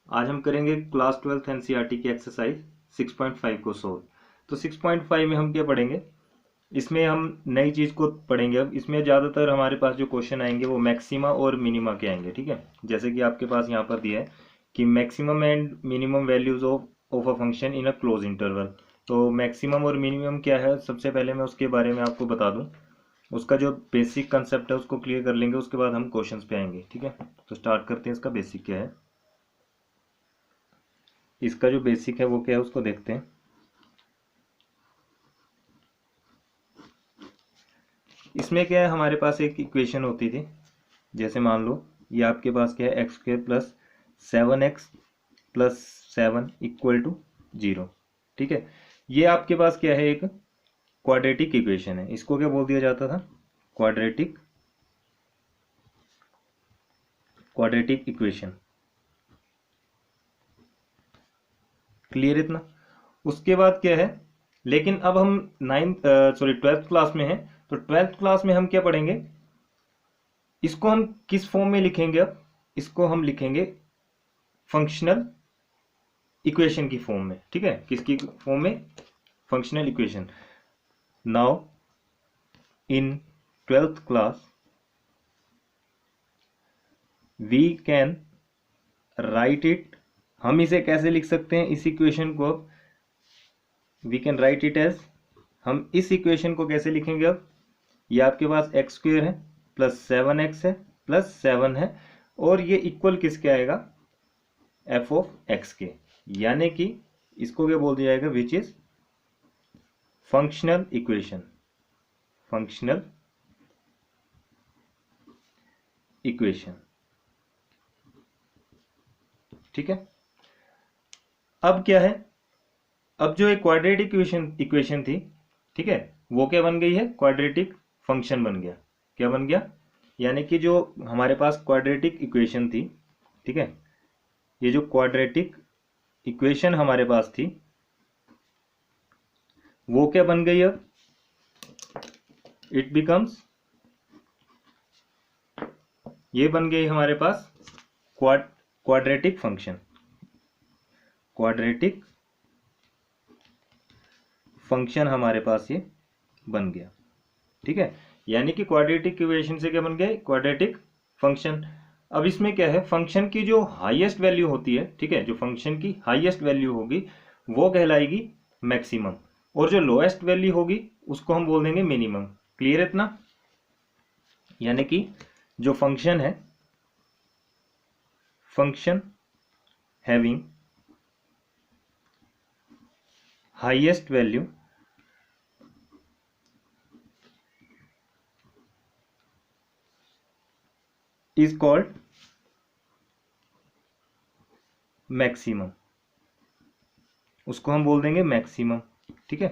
आज हम करेंगे क्लास 12th एनसीईआरटी की एक्सरसाइज 6.5 को सोल्व। तो 6.5 में हम क्या पढ़ेंगे, इसमें हम नई चीज़ को पढ़ेंगे। अब इसमें ज़्यादातर हमारे पास जो क्वेश्चन आएंगे वो मैक्सिमा और मिनिमा के आएंगे। ठीक है, जैसे कि आपके पास यहाँ पर दिया है कि maximum and minimum values of a function in a close interval. तो मैक्सिमम और मिनिमम क्या है, सबसे पहले मैं उसके बारे में आपको बता दूं। उसका जो बेसिक कंसेप्ट है उसको क्लियर कर लेंगे, उसके बाद हम क्वेश्चंस पे आएंगे। ठीक है, तो स्टार्ट करते हैं। इसका बेसिक क्या है, इसका जो बेसिक है वो क्या है उसको देखते हैं। इसमें क्या है, हमारे पास एक इक्वेशन होती थी। जैसे मान लो ये आपके पास क्या है, x square plus 7x plus 7 equal to 0। ठीक है, ये आपके पास क्या है, एक क्वाड्रेटिक इक्वेशन है। इसको क्या बोल दिया जाता था, क्वाड्रेटिक क्वाड्रेटिक इक्वेशन। क्लियर इतना। उसके बाद क्या है, लेकिन अब हम 12th क्लास में हैं। तो 12th क्लास में हम क्या पढ़ेंगे, इसको हम किस फॉर्म में लिखेंगे। अब इसको हम लिखेंगे फंक्शनल इक्वेशन की फॉर्म में। ठीक है, किसकी फॉर्म में, functional equation. Now in 12th class we can write it. हम इसे कैसे लिख सकते हैं इस इक्वेशन को, अब we can write it as, हम इस इक्वेशन को कैसे लिखेंगे। अब ये आपके पास एक्स स्क्वेयर है प्लस 7x है प्लस 7 है, और ये इक्वल किसके आएगा, एफ ऑफ एक्स के। यानी कि इसको क्या बोल दिया जाएगा, which is functional equation. Functional equation. ठीक है, अब क्या है, अब जो एक क्वाड्रेटिक इक्वेशन थी, ठीक है, वो क्या बन गई है, क्वाड्रेटिक फंक्शन बन गया। क्या बन गया, यानी कि जो हमारे पास क्वाड्रेटिक इक्वेशन थी, ठीक है, ये जो क्वाड्रेटिक इक्वेशन हमारे पास थी वो क्या बन गई, अब इट बिकम्स, ये बन गई हमारे पास क्वाड्रेटिक फंक्शन। क्वाड्रेटिक फंक्शन हमारे पास ये बन गया। ठीक है, यानी कि क्वाड्रेटिक इक्वेशन से क्या बन गया, क्वाड्रेटिक फंक्शन। अब इसमें क्या है, फंक्शन की जो हाईएस्ट वैल्यू होती है, ठीक है, जो फंक्शन की हाईएस्ट वैल्यू होगी वो कहलाएगी मैक्सिमम, और जो लोएस्ट वैल्यू होगी उसको हम बोल देंगे मिनिमम। क्लियर है इतना। यानी कि जो फंक्शन है, function having highest value is called maximum, उसको हम बोल देंगे मैक्सिमम। ठीक है,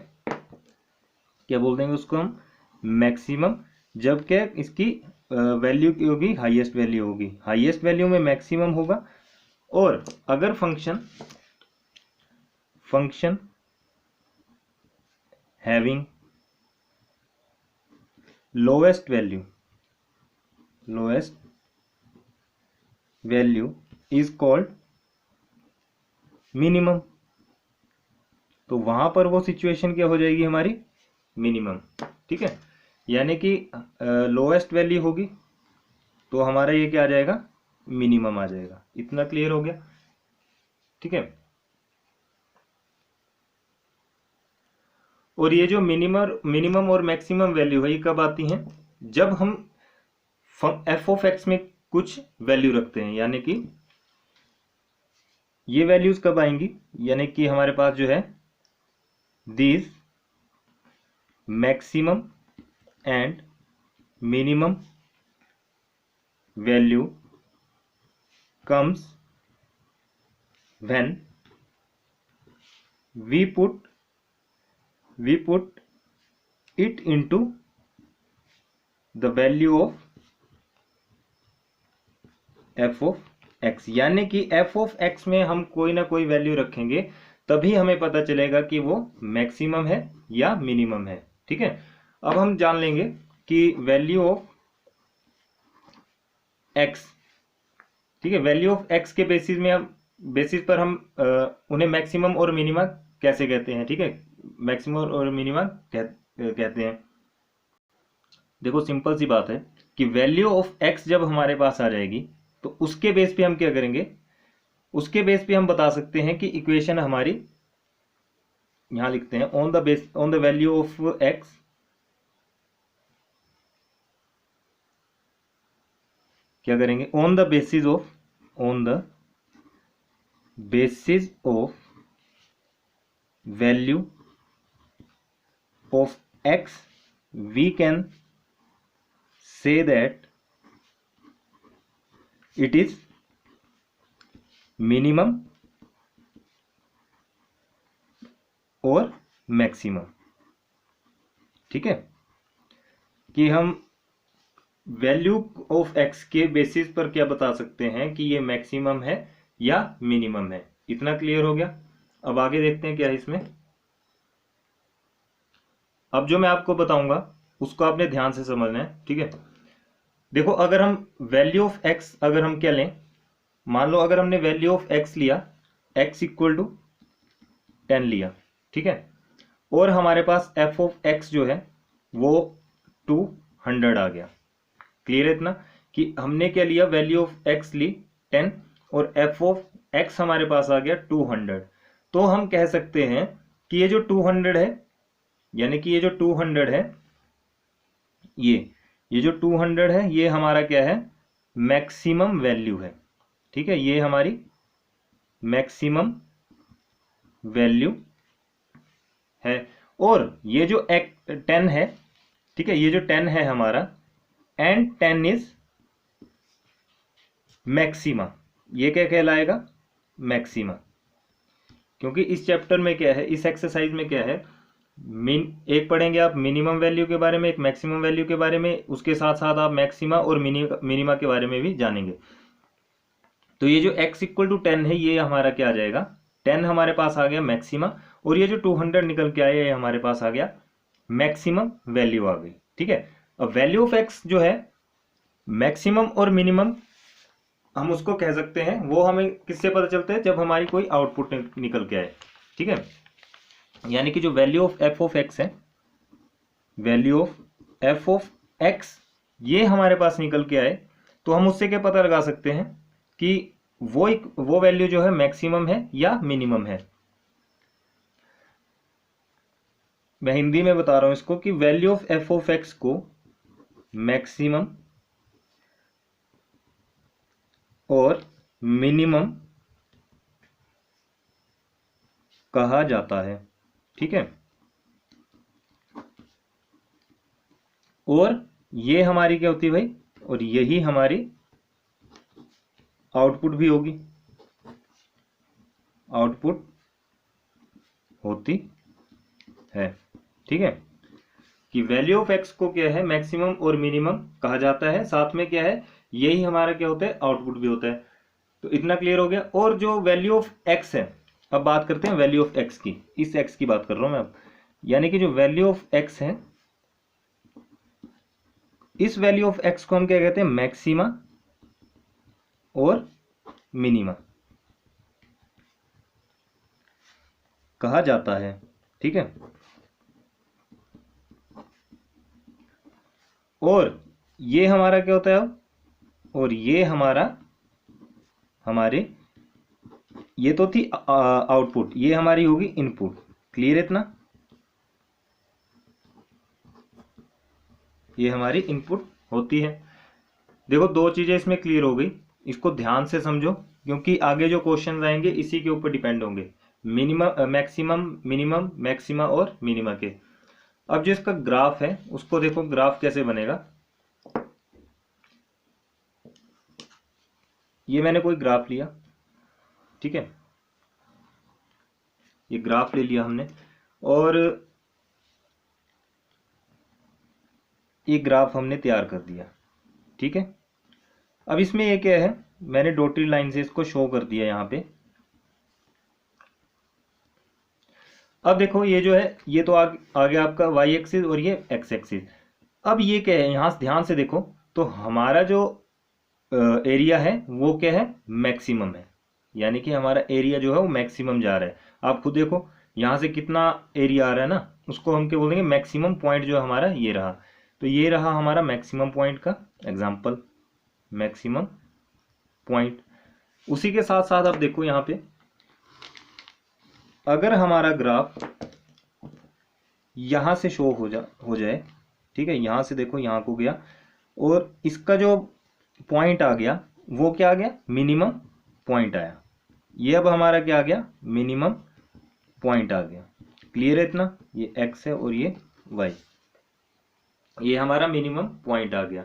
क्या बोल देंगे उसको हम, मैक्सिमम। जब क्या इसकी वैल्यू की होगी, हाईएस्ट वैल्यू होगी, हाईएस्ट वैल्यू में मैक्सिमम होगा। और अगर function having lowest value is called minimum, तो वहां पर वो सिचुएशन क्या हो जाएगी हमारी, मिनिमम। ठीक है, यानी कि लोएस्ट वैल्यू होगी तो हमारा ये क्या आ जाएगा, मिनिमम आ जाएगा। इतना क्लियर हो गया। ठीक है, और ये जो मिनिमम और मैक्सिमम वैल्यू है ये कब आती हैं, जब हम एफ ऑफ एक्स में कुछ वैल्यू रखते हैं। यानी कि ये वैल्यूज कब आएंगी, यानी कि हमारे पास जो है these maximum and minimum value comes when we put it into the value of f of x। यानी कि f of x में हम कोई ना कोई वैल्यू रखेंगे तभी हमें पता चलेगा कि वो मैक्सिमम है या मिनिमम है। ठीक है, अब हम जान लेंगे कि वैल्यू ऑफ x, ठीक है, वैल्यू ऑफ x के बेसिस में हम बेसिस पर हम उन्हें मैक्सिमम और मिनिमा कैसे कहते हैं, ठीक है, मैक्सिमम और मिनिमा कहते हैं। देखो सिंपल सी बात है कि वैल्यू ऑफ एक्स जब हमारे पास आ जाएगी तो उसके बेस पे हम क्या करेंगे, उसके बेस पे हम बता सकते हैं कि इक्वेशन हमारी, यहां लिखते हैं on the value of x, क्या करेंगे, on the basis of value of x we can say that it is minimum और मैक्सिमम। ठीक है, कि हम वैल्यू ऑफ एक्स के बेसिस पर क्या बता सकते हैं कि ये मैक्सिमम है या मिनिमम है। इतना क्लियर हो गया। अब आगे देखते हैं क्या है इसमें। अब जो मैं आपको बताऊंगा उसको आपने ध्यान से समझना है, ठीक है। देखो अगर हम वैल्यू ऑफ एक्स अगर हम क्या लें, मान लो अगर हमने वैल्यू ऑफ एक्स लिया, x इक्वल टू 10 लिया, ठीक है, और हमारे पास एफ ऑफ एक्स जो है वो 200 आ गया। क्लियर है इतना कि हमने क्या लिया, वैल्यू ऑफ एक्स ली 10 और एफ ऑफ एक्स हमारे पास आ गया 200। तो हम कह सकते हैं कि ये जो 200 है, यानी कि ये जो 200 है, ये जो 200 है ये हमारा क्या है, मैक्सिमम वैल्यू है। ठीक है, ये हमारी मैक्सिमम वैल्यू है। और ये जो 10 है, ठीक है, ये जो 10 है हमारा, एंड 10 इज मैक्सिमा, ये क्या कहलाएगा, मैक्सिमा। क्योंकि इस चैप्टर में क्या है, इस एक्सरसाइज में क्या है, एक पढ़ेंगे आप मिनिमम वैल्यू के बारे में, एक मैक्सिमम वैल्यू के बारे में, उसके साथ साथ आप मैक्सिमा और मिनिमा के बारे में भी जानेंगे। तो ये जो x इक्वल टू 10 है ये हमारा क्या आ जाएगा, 10 हमारे पास आ गया मैक्सिमा, और ये जो 200 निकल के आया ये हमारे पास आ गया मैक्सिमम वैल्यू आ गई। ठीक है, अब वैल्यू ऑफ x जो है मैक्सिमम और मिनिमम हम उसको कह सकते हैं, वो हमें किससे पता चलता है, जब हमारी कोई आउटपुट निकल के आए। ठीक है, यानी कि जो value of f of x है, value of f of x ये हमारे पास निकल के आए, तो हम उससे क्या पता लगा सकते हैं कि वो वैल्यू जो है मैक्सिमम है या मिनिमम है। मैं हिंदी में बता रहा हूं इसको कि value of f of x को मैक्सिमम और मिनिमम कहा जाता है। ठीक है, और ये हमारी क्या होती है भाई, और यही हमारी आउटपुट भी होगी, आउटपुट होती है। ठीक है, कि वैल्यू ऑफ एक्स को क्या है, मैक्सिमम और मिनिमम कहा जाता है, साथ में क्या है, यही हमारा क्या होता है, आउटपुट भी होता है। तो इतना क्लियर हो गया। और जो वैल्यू ऑफ एक्स है, अब बात करते हैं वैल्यू ऑफ एक्स की, इस एक्स की बात कर रहा हूं मैं अब, यानी कि जो वैल्यू ऑफ एक्स है, इस वैल्यू ऑफ एक्स को हम क्या कहते हैं, मैक्सिमा और मिनिमा कहा जाता है। ठीक है, और ये हमारा क्या होता है अब, और ये हमारे ये तो थी आउटपुट, ये हमारी होगी इनपुट। क्लियर है इतना, ये हमारी इनपुट होती है। देखो दो चीजें इसमें क्लियर हो गई, इसको ध्यान से समझो क्योंकि आगे जो क्वेश्चन आएंगे इसी के ऊपर डिपेंड होंगे, मिनिमम मैक्सिमम मिनिमम मैक्सिमा और मिनिमा के। अब जो इसका ग्राफ है उसको देखो, ग्राफ कैसे बनेगा। ये मैंने कोई ग्राफ लिया, ठीक है, ये ग्राफ ले लिया हमने, और ये ग्राफ हमने तैयार कर दिया। ठीक है, अब इसमें ये क्या है, मैंने डॉटेड लाइन से इसको शो कर दिया यहां पे। अब देखो ये जो है, ये तो आगे आपका वाई एक्सिस और ये एक्स एक्सिस। अब ये क्या है, यहां ध्यान से देखो तो हमारा जो एरिया है वो क्या है, मैक्सिमम है। यानी कि हमारा एरिया जो है वो मैक्सिमम जा रहा है। आप खुद देखो यहाँ से कितना एरिया आ रहा है ना, उसको हम क्या बोल देंगे, मैक्सिमम पॉइंट जो हमारा ये रहा। तो ये रहा हमारा मैक्सिमम पॉइंट का एग्जाम्पल, मैक्सिमम पॉइंट। उसी के साथ साथ आप देखो यहाँ पे, अगर हमारा ग्राफ यहां से शो हो जाए, ठीक है, यहां से देखो यहाँ को गया और इसका जो पॉइंट आ गया वो क्या आ गया, मिनिमम पॉइंट आया। ये अब हमारा क्या आ गया, मिनिमम पॉइंट आ गया। क्लियर है इतना, ये x है और ये y, ये हमारा मिनिमम पॉइंट आ गया।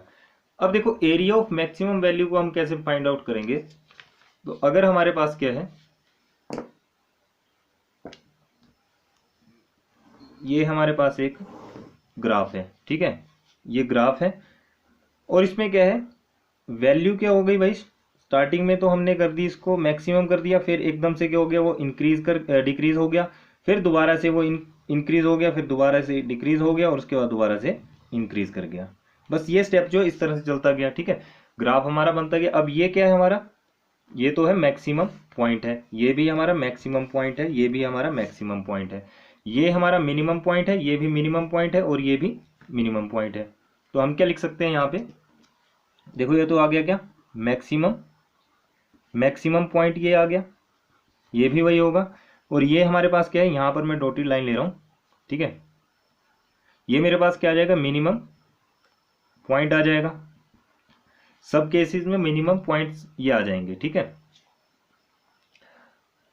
अब देखो एरिया ऑफ मैक्सिमम वैल्यू को हम कैसे फाइंड आउट करेंगे। तो अगर हमारे पास क्या है, ये हमारे पास एक ग्राफ है, ठीक है, ये ग्राफ है और इसमें क्या है, वैल्यू क्या हो गई भाई, स्टार्टिंग में तो हमने कर दी इसको मैक्सिमम कर दिया, फिर एकदम से क्या हो गया, वो डिक्रीज हो गया, फिर दोबारा से वो इंक्रीज हो गया, फिर दोबारा से डिक्रीज हो गया और उसके बाद दोबारा से इंक्रीज कर गया। बस ये स्टेप जो इस तरह से चलता गया, ठीक है, ग्राफ हमारा बनता गया। अब ये क्या है हमारा, ये तो है मैक्सिमम पॉइंट है, ये भी हमारा मैक्सिमम पॉइंट है, ये भी हमारा मैक्सिमम पॉइंट है, ये हमारा मिनिमम पॉइंट है, ये भी मिनिमम पॉइंट है और ये भी मिनिमम पॉइंट है। तो हम क्या लिख सकते हैं यहाँ पे, देखो ये तो आ गया क्या, मैक्सिमम पॉइंट ये आ गया, ये भी वही होगा। और ये हमारे पास क्या है, यहाँ पर मैं डॉटेड लाइन ले रहा हूँ, ठीक है, ये मेरे पास क्या आ जाएगा, मिनिमम पॉइंट आ जाएगा। सब केसेस में मिनिमम पॉइंट्स ये आ जाएंगे, ठीक है।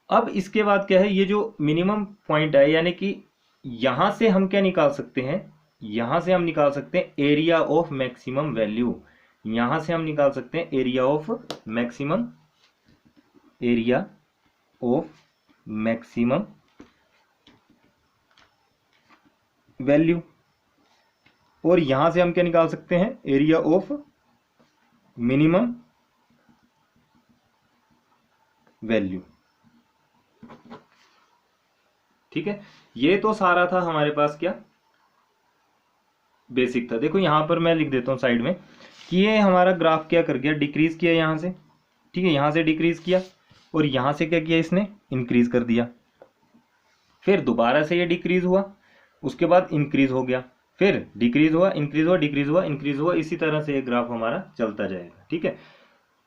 अब इसके बाद क्या है, ये जो मिनिमम पॉइंट है, यानी कि यहां से हम क्या निकाल सकते हैं, यहां से हम निकाल सकते हैं एरिया ऑफ मैक्सिमम वैल्यू, यहां से हम निकाल सकते हैं एरिया ऑफ मैक्सिमम वैल्यू, और यहां से हम क्या निकाल सकते हैं, एरिया ऑफ मिनिमम वैल्यू, ठीक है। ये तो सारा था हमारे पास क्या, बेसिक था। देखो यहां पर मैं लिख देता हूं साइड में कि ये हमारा ग्राफ क्या कर गया, डिक्रीज किया यहां से, ठीक है, यहां से डिक्रीज किया और यहां से क्या किया, इसने इंक्रीज कर दिया, फिर दोबारा से ये डिक्रीज हुआ, उसके बाद इंक्रीज हो गया, फिर डिक्रीज हुआ, इंक्रीज हुआ, डिक्रीज हुआ, इंक्रीज हुआ, इसी तरह से ये ग्राफ हमारा चलता जाएगा, ठीक है।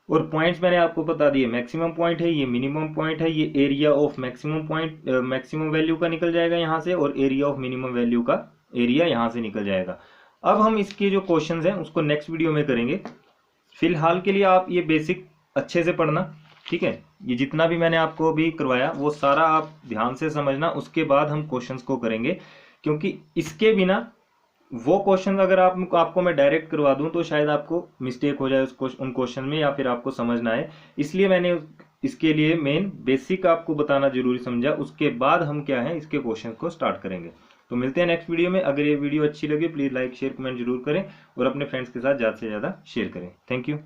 और पॉइंट्स मैंने आपको बता दिए, मैक्सिमम पॉइंट है, ये मिनिमम पॉइंट है, ये area of maximum point maximum value का निकल जाएगा यहाँ से, और एरिया ऑफ मिनिमम वैल्यू का एरिया यहाँ से निकल जाएगा। अब हम इसके जो क्वेश्चंस हैं उसको नेक्स्ट वीडियो में करेंगे। फिलहाल के लिए आप ये बेसिक अच्छे से पढ़ना, ठीक है, ये जितना भी मैंने आपको अभी करवाया वो सारा आप ध्यान से समझना, उसके बाद हम क्वेश्चंस को करेंगे, क्योंकि इसके बिना वो क्वेश्चन अगर आपको मैं डायरेक्ट करवा दूं तो शायद आपको मिस्टेक हो जाए उन क्वेश्चन में, या फिर आपको समझ ना आए। इसलिए मैंने इसके लिए मेन बेसिक आपको बताना जरूरी समझा, उसके बाद हम क्या है इसके क्वेश्चन को स्टार्ट करेंगे। तो मिलते हैं नेक्स्ट वीडियो में। अगर ये वीडियो अच्छी लगी प्लीज लाइक शेयर कमेंट जरूर करें और अपने फ्रेंड्स के साथ ज़्यादा से ज़्यादा शेयर करें। Thank you.